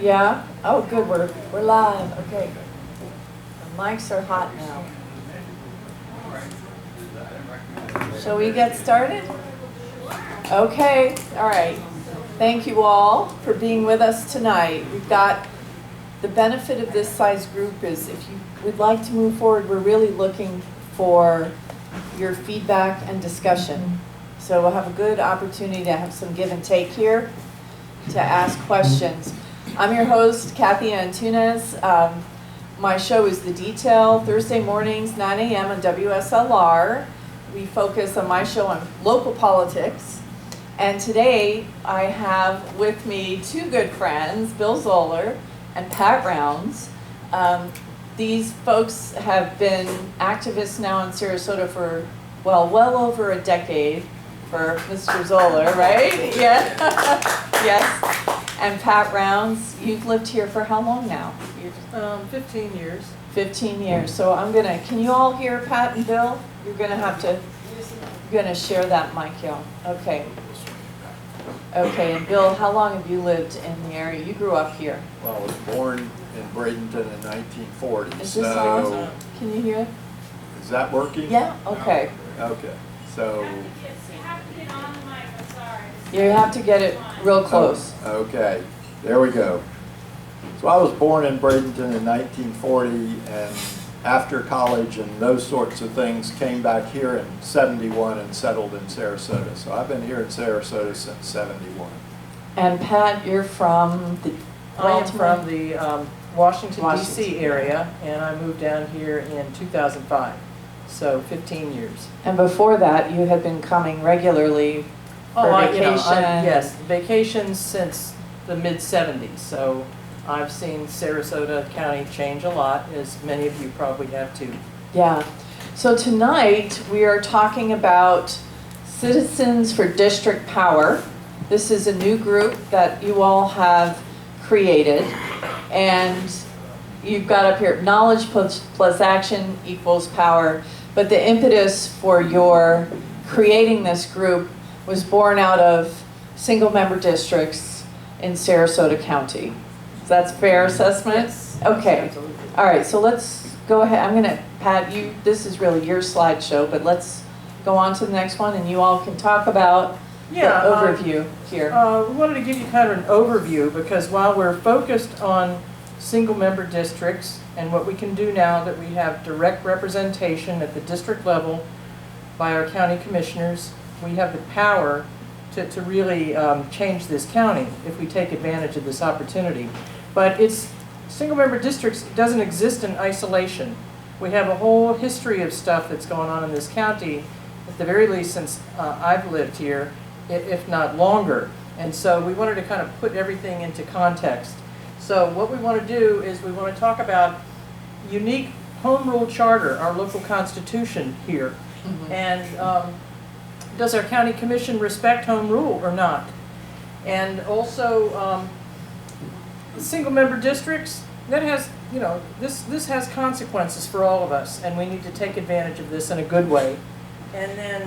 Yeah? Oh, good, we're live, okay. The mics are hot now. Shall we get started? Okay, all right. Thank you all for being with us tonight. We've got, the benefit of this size group is if you would like to move forward, we're really looking for your feedback and discussion. So we'll have a good opportunity to have some give and take here, to ask questions. I'm your host, Cathy Antunes. My show is The Detail, Thursday mornings, 9 a.m. on WSLR. We focus on my show on local politics. And today I have with me two good friends, Bill Zoller and Pat Rounds. These folks have been activists now in Sarasota for, well over a decade. For Mr. Zoller, right? Yeah. Yes. And Pat Rounds, you've lived here for how long now? 15 years. 15 years. So can you all hear Pat and Bill? You're gonna share that mic, y'all. Okay. Okay, and Bill, how long have you lived in the area? You grew up here. Well, I was born in Bradenton in 1940. Is this on? Can you hear? Is that working? Yeah, okay. Okay, so. You have to get it real close. Okay, there we go. So I was born in Bradenton in 1940, and after college and those sorts of things, came back here in 71 and settled in Sarasota. So I've been here in Sarasota since 71. And Pat, you're from the I am from the Washington, D.C. area, and I moved down here in 2005, so 15 years. And before that, you had been coming regularly for vacation? Yes, vacations since the mid-'70s, so I've seen Sarasota County change a lot, as many of you probably have too. Yeah. So tonight, we are talking about Citizens for District Power. This is a new group that you all have created, and you've got up here, knowledge plus action equals power, but the impetus for your creating this group was born out of single-member districts in Sarasota County. That's a fair assessment? Yes. Okay. Absolutely. All right, so let's go ahead. I'm going to, Pat, this is really your slideshow, but let's go on to the next one, and you all can talk about the overview here. We wanted to give you kind of an overview, because while we're focused on single-member districts and what we can do now that we have direct representation at the district level by our county commissioners, we have the power to really change this county if we take advantage of this opportunity. But single-member districts doesn't exist in isolation. We have a whole history of stuff that's going on in this county, at the very least since I've lived here, if not longer. And so we wanted to kind of put everything into context. So what we want to do is we want to talk about unique home rule charter, our local constitution here. Mm-hmm. And does our county commission respect home rule or not? And also single-member districts, that has, this has consequences for all of us, and we need to take advantage of this in a good way. And then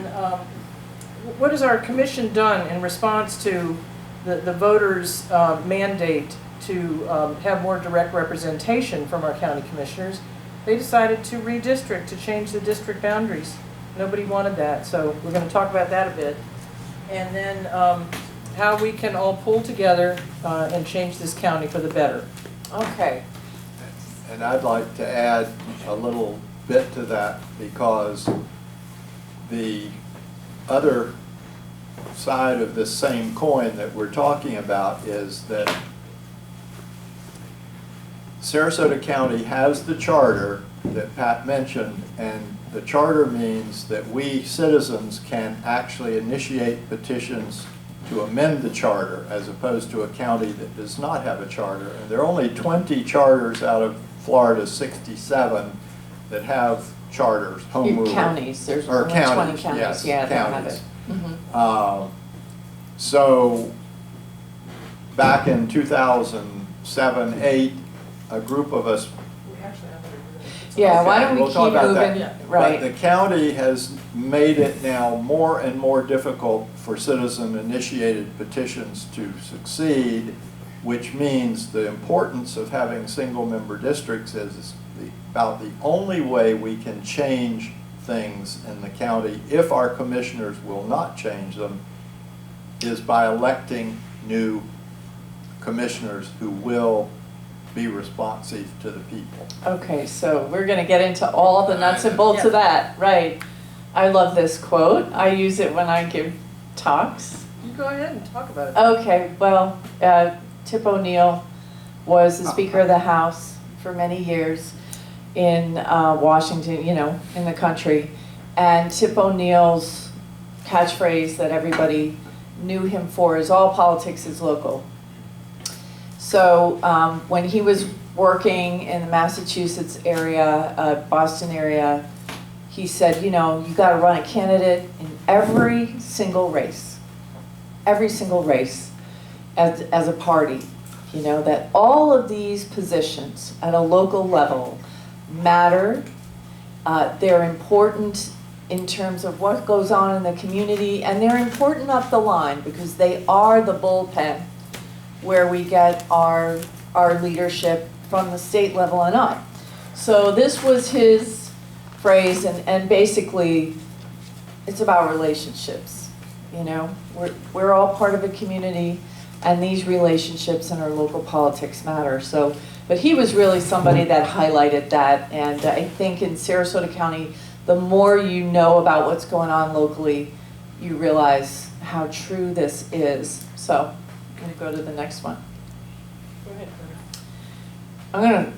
what has our commission done in response to the voters' mandate to have more direct representation from our county commissioners? They decided to redistrict, to change the district boundaries. Nobody wanted that, so we're going to talk about that a bit. And then how we can all pull together and change this county for the better. Okay. And I'd like to add a little bit to that, because the other side of this same coin that we're talking about is that Sarasota County has the charter that Pat mentioned, and the charter means that we citizens can actually initiate petitions to amend the charter, as opposed to a county that does not have a charter. And there are only 20 charters out of Florida's 67 that have charters, home rule. Counties, there's or only counties, 20 counties, yes, yeah, that have counties. it. Mm-hmm. So back in 2007, 8, a group of us. Yeah, why don't we we'll talk keep about moving? that. Right. But the county has made it now more and more difficult for citizen-initiated petitions to succeed which means the importance of having single-member districts is about the only way we can change things in the county, if our commissioners will not change them, is by electing new commissioners who will be responsive to the people. Okay, so we're going to get into all the nuts and bolts of that, right? I love this quote. I use it when I give talks. You go ahead and talk about it. Okay, well, Tip O'Neill was the Speaker of the House for many years in Washington, you know, in the country. And Tip O'Neill's catchphrase that everybody knew him for is all politics is local. So when he was working in the Massachusetts area, Boston area, he said, you know, you got to run a candidate in every single race as a party. You know, that all of these positions at a local level matter. They're important in terms of what goes on in the community, and they're important up the line because they are the bullpen where we get our leadership from the state level and up. So this was his phrase, and basically it's about relationships. You know, we're all part of a community, and these relationships in our local politics matter. So, but he was really somebody that highlighted that, and I think in Sarasota County, the more you know about what's going on locally, you realize how true this is. So, I'm going to go to the next one. Go ahead. I'm going to,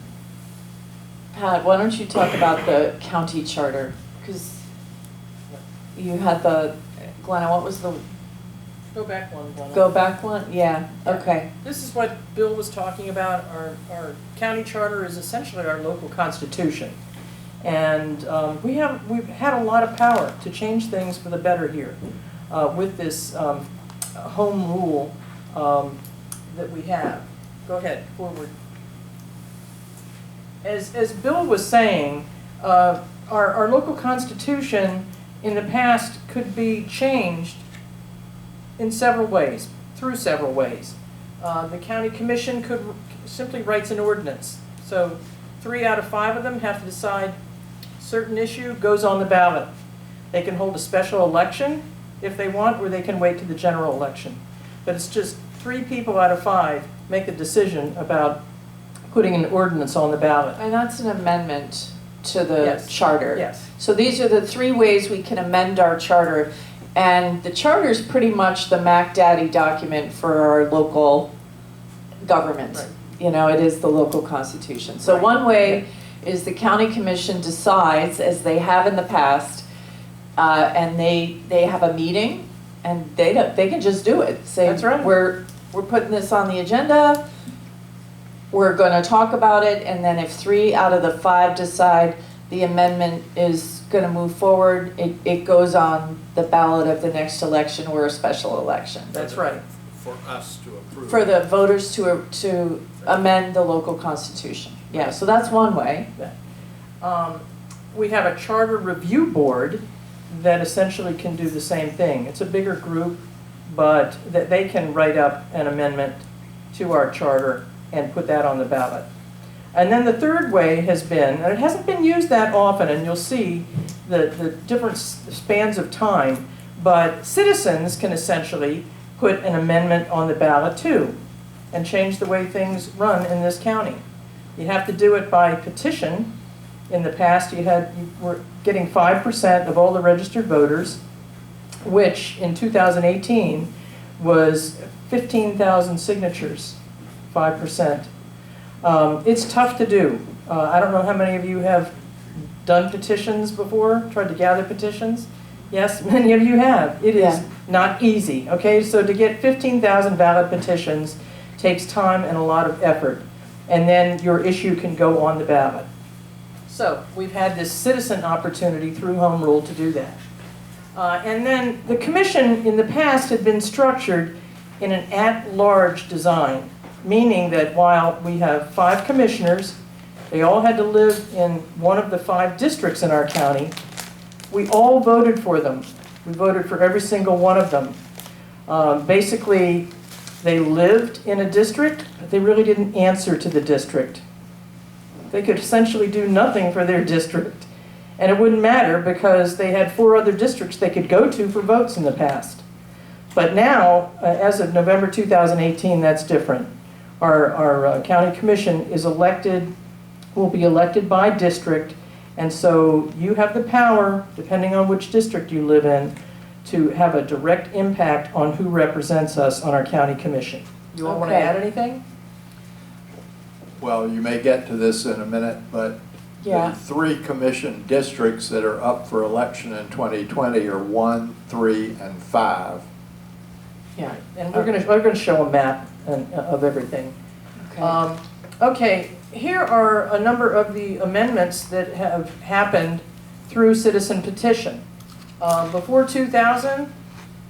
Pat, why don't you talk about the county charter? Because you had the, Glenna, what was the, Go back one, Glenna. go back one? Yeah, okay. This is what Bill was talking about. Our county charter is essentially our local constitution. And we've had a lot of power to change things for the better here with this home rule that we have. Go ahead, forward. As Bill was saying, our local constitution in the past could be changed in several ways, through several ways. The county commission could simply writes an ordinance. So 3 out of 5 of them have to decide certain issue, goes on the ballot. They can hold a special election if they want, or they can wait to the general election. But it's just 3 people out of 5 make a decision about putting an ordinance on the ballot. And that's an amendment to the Yes. charter. Yes. So these are the 3 ways we can amend our charter. And the charter is pretty much the Mac Daddy document for our local government. Right. You know, it is the local constitution. So Right. one way is the county commission decides, as they have in the past, and they have a meeting, and they can just do it. Say, That's right. we're putting this on the agenda, we're going to talk about it, and then if 3 out of the 5 decide the amendment is going to move forward, it goes on the ballot of the next election or a special election. That's right. For us to approve. For the voters to amend the local constitution. Yeah, so that's one way. We have a charter review board that essentially can do the same thing. It's a bigger group, but that they can write up an amendment to our charter and put that on the ballot. And then the third way has been, and it hasn't been used that often, and you'll see the different spans of time, but citizens can essentially put an amendment on the ballot too and change the way things run in this county. You have to do it by petition. In the past, you were getting 5% of all the registered voters, which in 2018 was 15,000 signatures, 5%. It's tough to do. I don't know how many of you have done petitions before, tried to gather petitions. Yes, many of you have. It is not easy, okay? So to get 15,000 valid petitions takes time and a lot of effort. And then your issue can go on the ballot. So we've had this citizen opportunity through Home Rule to do that. And then the commission in the past had been structured in an at-large design, meaning that while we have 5 commissioners, they all had to live in one of the 5 districts in our county, we all voted for them. We voted for every single one of them. Basically, They lived in a district, but they really didn't answer to the district. They could essentially do nothing for their district. And it wouldn't matter because they had 4 other districts they could go to for votes in the past. But now, as of November 2018, that's different. Our county commission is elected, will be elected by district, and so you have the power, depending on which district you live in, to have a direct impact on who represents us on our county commission. You all want to Okay. add anything? Well, you may get to this in a minute, but Yeah. the 3 commission districts that are up for election in 2020 are 1, 3, and 5. Yeah, and we're gonna show a map of everything. Okay. Okay, here are a number of the amendments that have happened through citizen petition. Before 2000,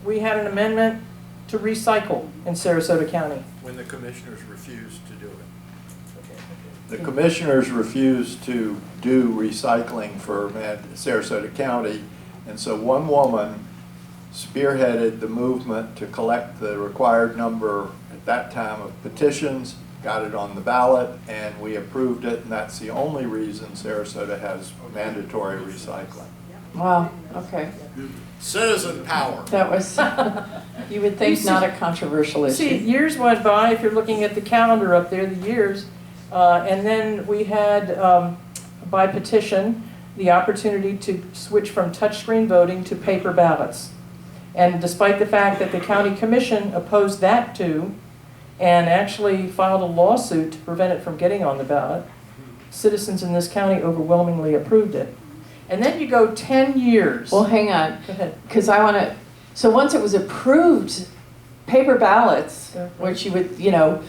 we had an amendment to recycle in Sarasota County. When the commissioners refused to do it. The commissioners refused to do recycling for Sarasota County, and so one woman spearheaded the movement to collect the required number at that time of petitions, got it on the ballot, and we approved it, and that's the only reason Sarasota has mandatory recycling. Wow, okay. Citizen power. That was, you would think not a controversial See, issue. years went by, if you're looking at the calendar up there, the years, and then we had, by petition, the opportunity to switch from touchscreen voting to paper ballots. And despite the fact that the county commission opposed that too, and actually filed a lawsuit to prevent it from getting on the ballot, citizens in this county overwhelmingly approved it. And then you go 10 years. Well, hang on, Go ahead. because I want to, so once it was approved, paper ballots, which you would, you know,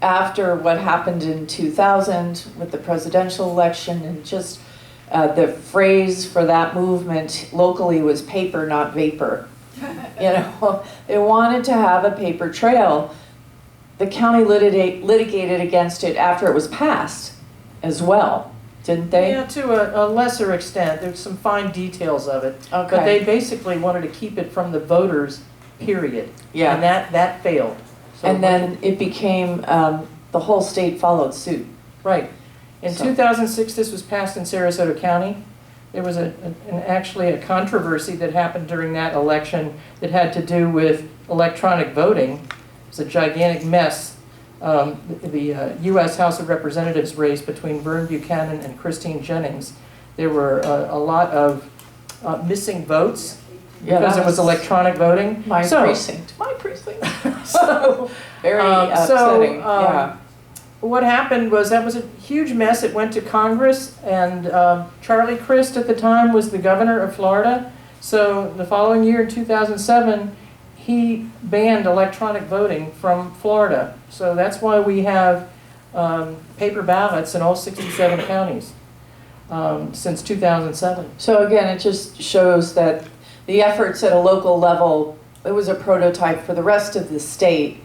after what happened in 2000 with the presidential election and just the phrase for that movement locally was paper, not vapor. You know, they wanted to have a paper trail. The county litigated against it after it was passed as well, didn't they? Yeah, to a lesser extent. There's some fine details of it. Okay. But they basically wanted to keep it from the voters, period. Yeah. And that failed. So And then it became, the whole state followed suit. Right. In So- 2006, this was passed in Sarasota County. There was actually a controversy that happened during that election that had to do with electronic voting. It was a gigantic mess. The U.S. House of Representatives race between Vern Buchanan and Christine Jennings. There were a lot of missing votes Yeah, because that it was electronic voting. My So- precinct. So, very upsetting, yeah. What happened was that was a huge mess. It went to Congress, and Charlie Crist at the time was the governor of Florida. So the following year, in 2007, he banned electronic voting from Florida. So that's why we have paper ballots in all 67 counties since 2007. So again, it just shows that the efforts at a local level, it was a prototype for the rest of the state.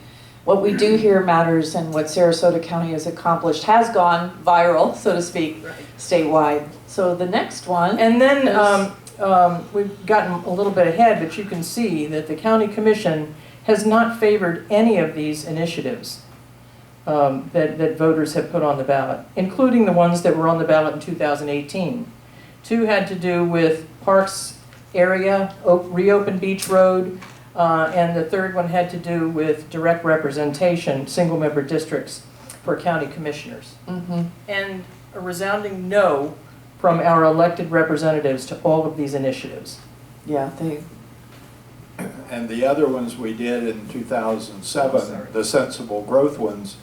What we do here matters, and what Sarasota County has accomplished has gone viral, so to speak, statewide. So the next one. And then we've gotten a little bit ahead, but you can see that the county commission has not favored any of these initiatives that voters have put on the ballot, including the ones that were on the ballot in 2018. 2 had to do with parks area, reopen Beach Road, and the 3rd one had to do with direct representation, single-member districts for county commissioners. Mhm. And a resounding no from our elected representatives to all of these initiatives. Yeah, And the other ones we did in 2007, the sensible growth ones,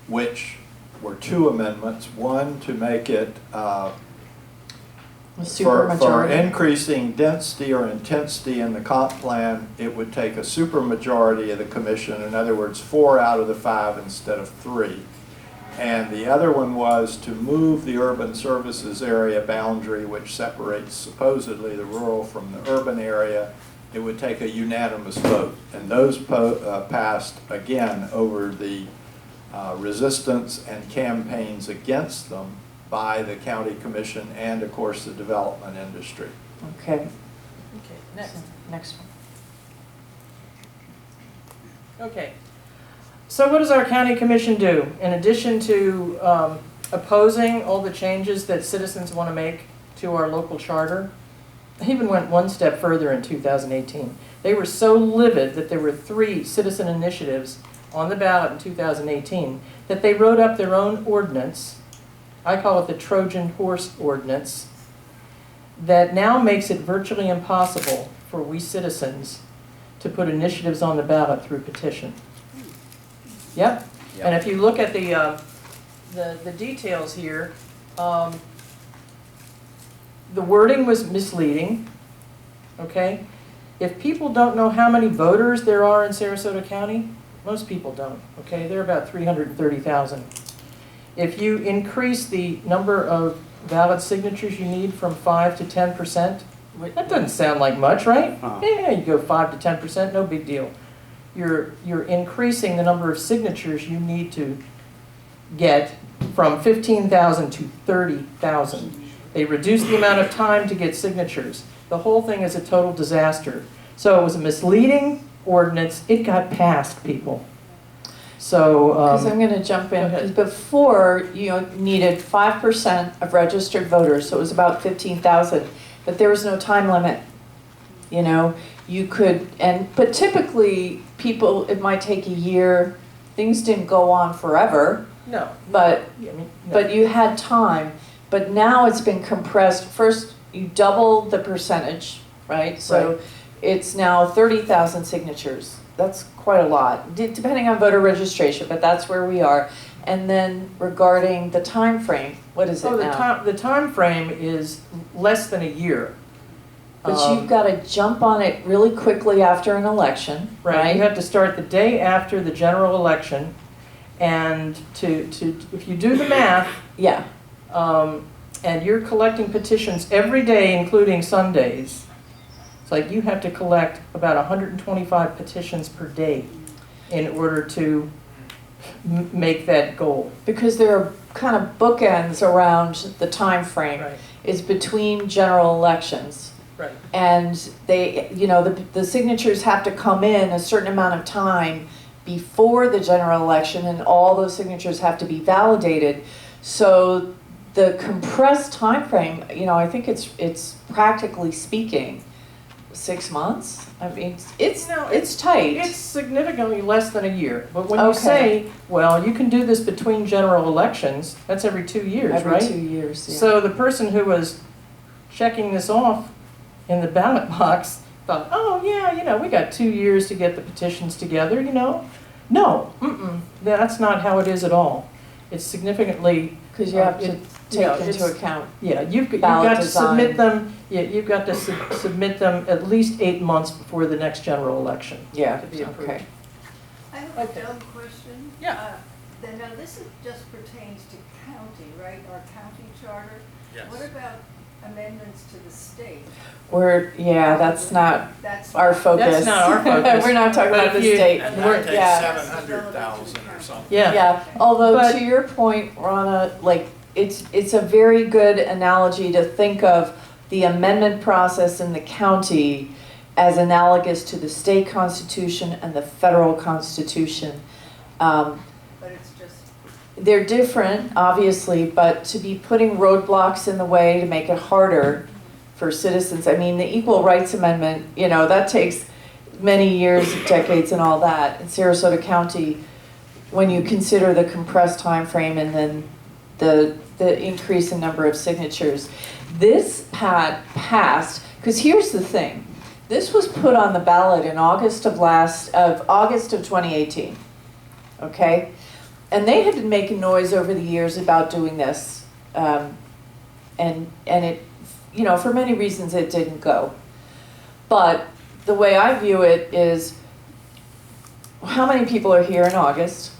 which were 2 amendments. One, to make it a for supermajority. increasing density or intensity in the comp plan, it would take a supermajority of the commission. In other words, 4 out of the 5 instead of 3. And the other one was to move the urban services area boundary, which separates supposedly the rural from the urban area. It would take a unanimous vote. And those passed again over the resistance and campaigns against them by the county commission and, of course, the development industry. Okay, Okay, next. next one. Okay. So what does our county commission do? In addition to opposing all the changes that citizens want to make to our local charter, they even went one step further in 2018. They were so livid that there were 3 citizen initiatives on the ballot in 2018 that they wrote up their own ordinance. I call it the Trojan horse ordinance, that now makes it virtually impossible for we citizens to put initiatives on the ballot through petition. Yep. And if you look at the details here, the wording was misleading, okay? If people don't know how many voters there are in Sarasota County, most people don't, okay? There are about 330,000. If you increase the number of valid signatures you need from 5 to 10%, that doesn't sound like much, right? Yeah, you go 5 to 10%, no big deal. You're increasing the number of signatures you need to get from 15,000 to 30,000. They reduce the amount of time to get signatures. The whole thing is a total disaster. So it was a misleading ordinance. It got passed, people. So, Because I'm going to jump in, because before you needed 5% of registered voters, so it was about 15,000, but there was no time limit. You know, you could, but typically people, it might take a year. Things didn't go on forever. no. But I mean, no. But you had time, but now it's been compressed. First, you double the percentage, right? So Right. it's now 30,000 signatures. That's quite a lot, depending on voter registration, but that's where we are. And then regarding the time frame, what is it now? The time frame is less than a year. But you've got to jump on it really quickly after an election, right? You have to start the day after the general election, and if you do the math, Yeah, and you're collecting petitions every day, including Sundays, it's like you have to collect about 125 petitions per day in order to make that goal. because there are kind of bookends around the time frame. Right. It's between general elections. Right. And they, you know, the signatures have to come in a certain amount of time before the general election, and all those signatures have to be validated. So the compressed time frame, you know, I think it's practically speaking 6 months. I mean, it's tight. It's significantly less than a year. But when you Okay. say, well, you can do this between general elections, that's every 2 years, Every right? 2 years. Yeah. So the person who was checking this off in the ballot box thought, oh yeah, you know, we got 2 years to get the petitions together, you know. No, that's not how it is at all. It's significantly, Because you have to take yeah, into it's- account. yeah, you've Ballot got to submit design. them, yeah, you've got to submit them at least 8 months before the next general election. Yeah, To be approved. okay. I have Okay. a dumb question. Yeah. Then now this just pertains to county, right, our county charter? Yes. What about amendments to the state? That's not That's our focus. That's not our focus. We're not talking But about if the you- state. And We're- that takes yeah. 700,000 or something. Yeah. Yeah, although But- to your point, Rana, like, it's a very good analogy to think of the amendment process in the county as analogous to the state constitution and the federal constitution. But it's just, They're different, obviously, but to be putting roadblocks in the way to make it harder for citizens. I mean, the Equal Rights Amendment, you know, that takes many years, decades and all that. In Sarasota County, when you consider the compressed time frame and then the increase in number of signatures, this had passed, because here's the thing. This was put on the ballot in August of 2018, okay? And they had been making noise over the years about doing this, and it, you know, for many reasons it didn't go. But the way I view it is, how many people are here in August?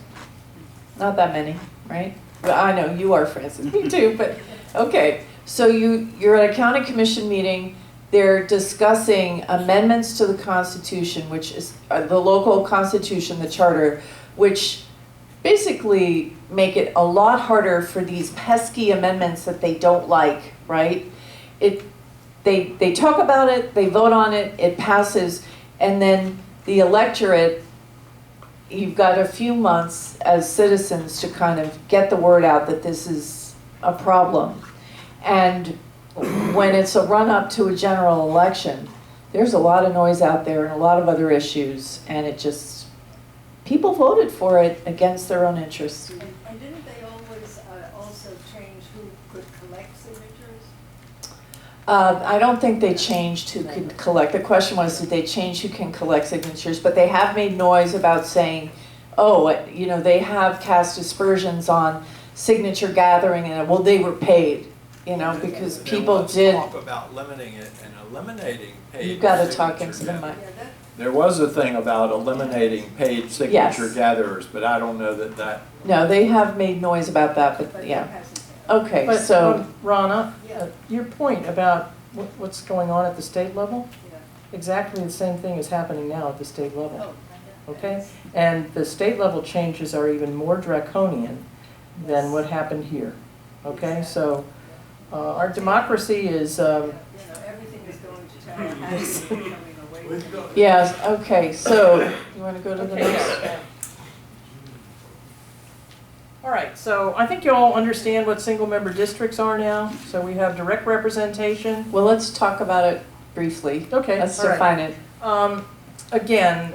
Not that many, right? Well, I know you are, Francis, me too, but, okay. So you're at a county commission meeting, they're discussing amendments to the Constitution, which is the local constitution, the charter, which basically make it a lot harder for these pesky amendments that they don't like, right? They talk about it, they vote on it, it passes, and then the electorate you've got a few months as citizens to kind of get the word out that this is a problem. And when it's a run-up to a general election, there's a lot of noise out there and a lot of other issues, and it just, people voted for it against their own interests. And didn't they always also change who could collect signatures? I don't think they changed who could collect. The question was, did they change who can collect signatures? But they have made noise about saying, oh, you know, they have cast aspersions on signature gathering, and well, they were paid, you know, because people did. Talk about limiting it and eliminating paid. You've got to talk signature into the mic. gathering. Yeah, that, There was a thing about eliminating paid signature Yes. gatherers, but I don't know that No, they have made noise about that, but but it yeah. hasn't. Okay, But, so, Ronna, Yeah. your point about what's going on at the state level, Yeah. exactly the same thing is happening now at the state level. Oh, yeah. Okay? And the state level changes are even more draconian than what happened here. Okay? So our democracy is, You know, everything is going to Tallahassee, coming away from it. yes, okay, so, you want to go to the okay, next? yeah. All right, so I think you all understand what single member districts are now. So we have direct representation. Well, let's talk about it briefly. Okay, Let's all right. define it. Again,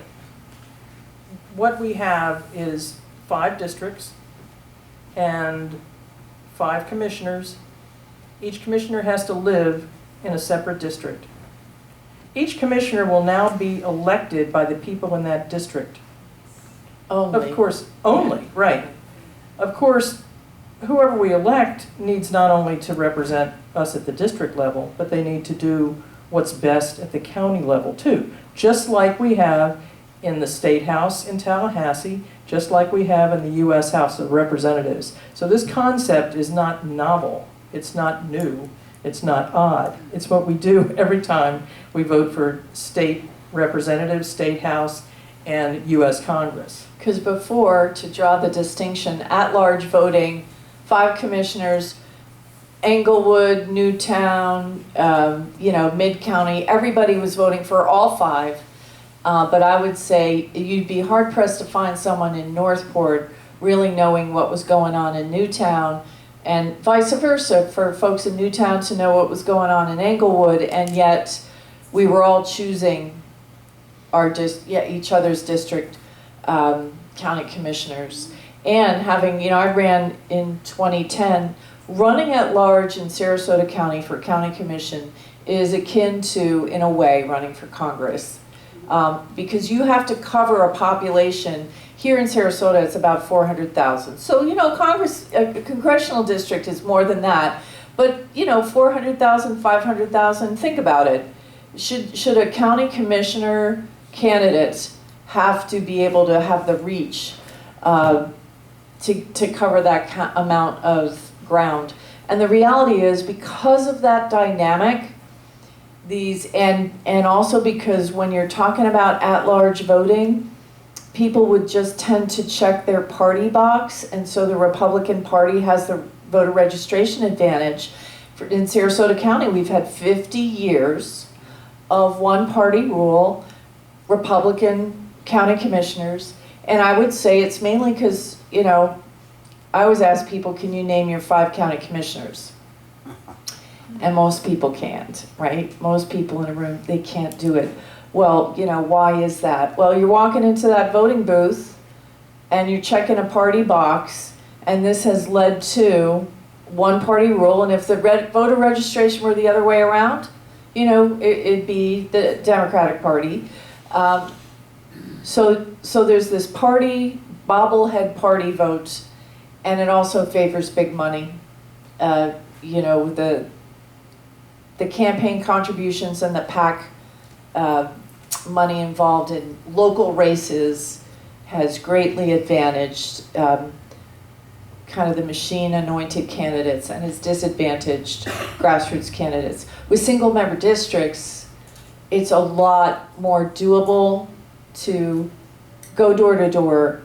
what we have is 5 districts and 5 commissioners. Each commissioner has to live in a separate district. Each commissioner will now be elected by the people in that district. Only. Of course, only, right. Of course, whoever we elect needs not only to represent us at the district level, but they need to do what's best at the county level too. Just like we have in the State House in Tallahassee, just like we have in the U.S. House of Representatives. So this concept is not novel, it's not new, it's not odd. It's what we do every time we vote for state representatives, State House, and U.S. Congress. Because before, to draw the distinction, at-large voting, 5 commissioners, Englewood, Newtown, you know, Mid-County, everybody was voting for all 5. But I would say you'd be hard-pressed to find someone in Northport really knowing what was going on in Newtown, and vice versa, for folks in Newtown to know what was going on in Englewood, and yet we were all choosing our each other's district county commissioners. And having, you know, I ran in 2010, running at large in Sarasota County for county commission is akin to, in a way, running for Congress. Because you have to cover a population. Here in Sarasota, it's about 400,000. So, you know, a congressional district is more than that. But, you know, 400,000, 500,000, think about it. Should a county commissioner candidate have to be able to have the reach to cover that amount of ground? And the reality is, because of that dynamic, and also because when you're talking about at-large voting, people would just tend to check their party box, and so the Republican Party has the voter registration advantage. In Sarasota County, we've had 50 years of one-party rule, Republican county commissioners, and I would say it's mainly because, you know, I always ask people, can you name your 5 county commissioners? And most people can't, right? Most people in a room, they can't do it. Well, you know, why is that? Well, you're walking into that voting booth and you're checking a party box, and this has led to one-party rule, and if the voter registration were the other way around, you know, it'd be the Democratic Party. So there's this party, bobblehead party vote, and it also favors big money. You know, the campaign contributions and the PAC money involved in local races has greatly advantaged kind of the machine-anointed candidates and has disadvantaged grassroots candidates. With single-member districts, it's a lot more doable to go door to door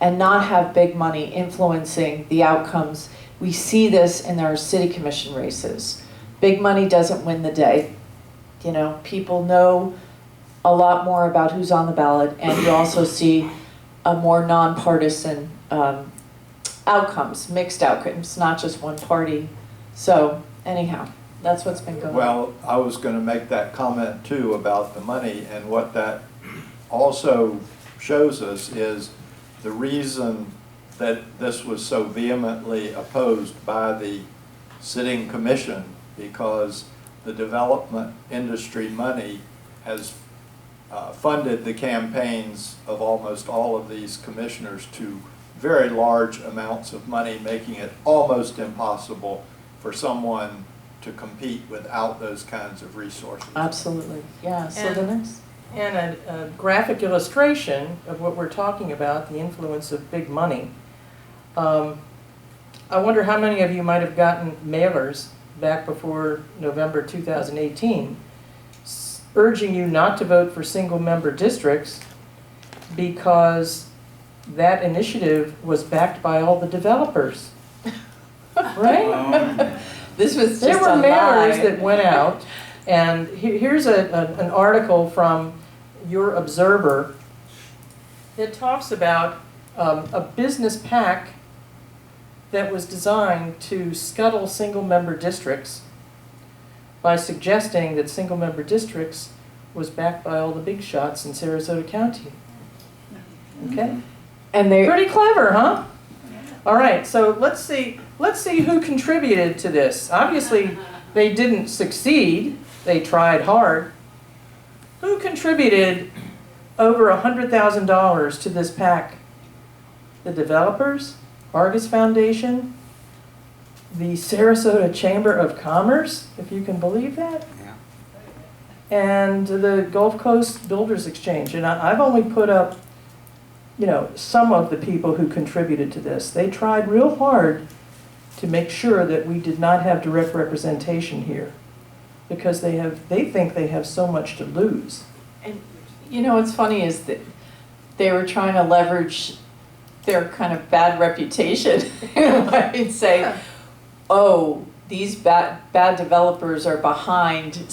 and not have big money influencing the outcomes. We see this in our city commission races. Big money doesn't win the day. You know, people know a lot more about who's on the ballot, and you also see a more nonpartisan outcomes, mixed outcomes, not just one party. So anyhow, that's what's been going on. Well, I was going to make that comment too about the money, and what that also shows us is the reason that this was so vehemently opposed by the sitting commission, because the development industry money has funded the campaigns of almost all of these commissioners to very large amounts of money, making it almost impossible for someone to compete without those kinds of resources. Absolutely, yeah. So And- the next. And a graphic illustration of what we're talking about, the influence of big money. I wonder how many of you might have gotten mailers back before November 2018 urging you not to vote for single-member districts because that initiative was backed by all the developers. Right? This was just There were a mailers lie. that went out, and here's an article from Your Observer that talks about a business pack that was designed to scuttle single-member districts by suggesting that single-member districts was backed by all the big shots in Sarasota County. Okay? And they Pretty clever, huh? All right, so let's see who contributed to this. Obviously, they didn't succeed. They tried hard. Who contributed over $100,000 to this PAC? The developers, Argus Foundation, the Sarasota Chamber of Commerce, if you can believe that, and the Gulf Coast Builders Exchange. And I've only put up, you know, some of the people who contributed to this. They tried real hard to make sure that we did not have direct representation here, because they think they have so much to lose. And you know what's funny is that they were trying to leverage their kind of bad reputation and say, oh, these bad developers are behind